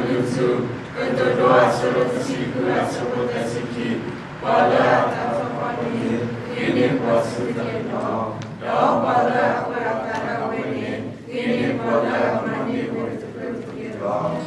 lucu, kedua solusi gula sebut sikit, pada atau poni, ini positif dong, pada perkara ini pada mandi bertukar dong.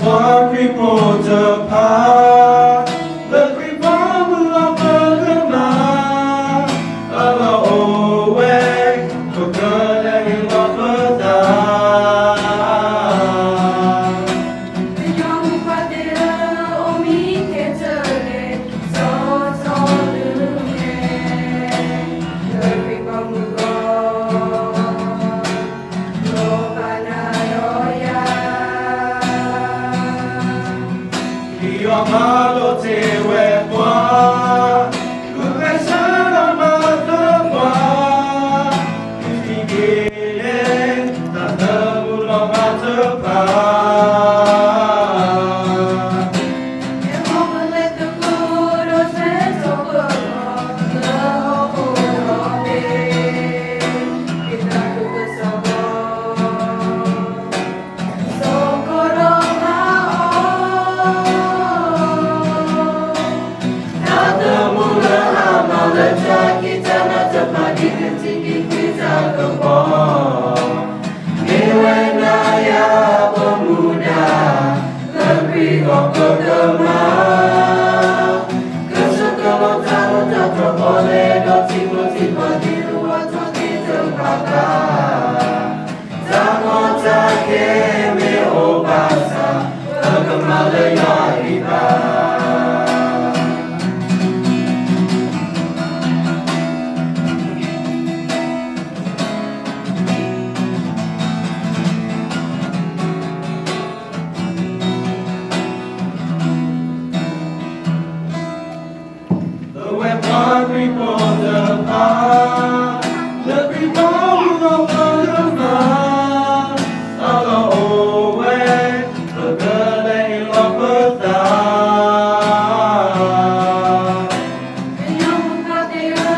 Buat ribu tepat, lebih bawa bergema. Kalau awek, berkelah hilang petang. Yang pada omi kecere, so dunia, lebih bangga, lo kana roya. Dia malu cewek buat, ku rasa lama tepat. Fikir tak temu lama tepat. Yang boleh terkurus sesuatu, lehoh kita kesabar, sokorong kita nak cepat dikencingi kita kebon. Naya pemuda, lebih kau bergema. Kesekelon tahun tak terboleh, dok tiba-tiba di luar hati terbakar. Jangan tak keme obasa, bergema lenyap ibadah. Lebih depan, lebih bawa bergema. Kalau awek, berkelah hilang petang. Yang pada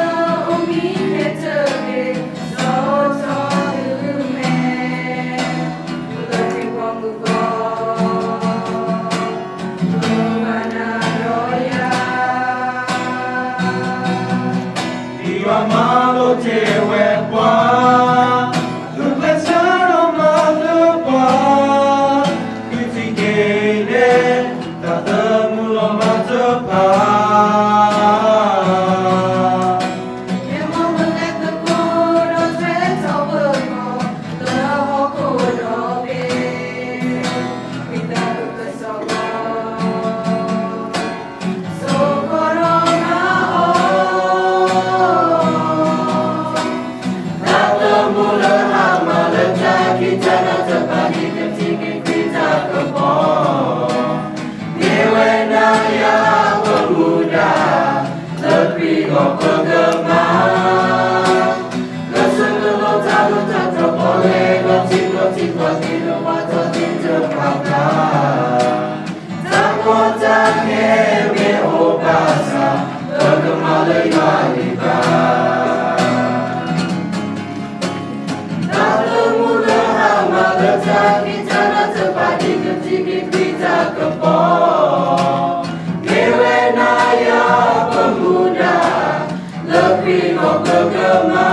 omi kecere, so dunia, lebih bangga, lo kana roya. Dia malu cewek buat, ku rasa lama tepat. Fikir tak temu lama tepat. Yang boleh terkurus sesuatu, lehoh kita kesabar, sokorong kita nak cepat dikencingi kita kebon. Naya pemuda, lebih kau bergema. Kesekelon tahun tak terboleh, dok tiba-tiba di luar hati terbakar. Takut tak keme obasa, bergema lenyap ibadah. Kita nak cepat dikencingi kita kebon. Naya pemuda, lebih kau bergema.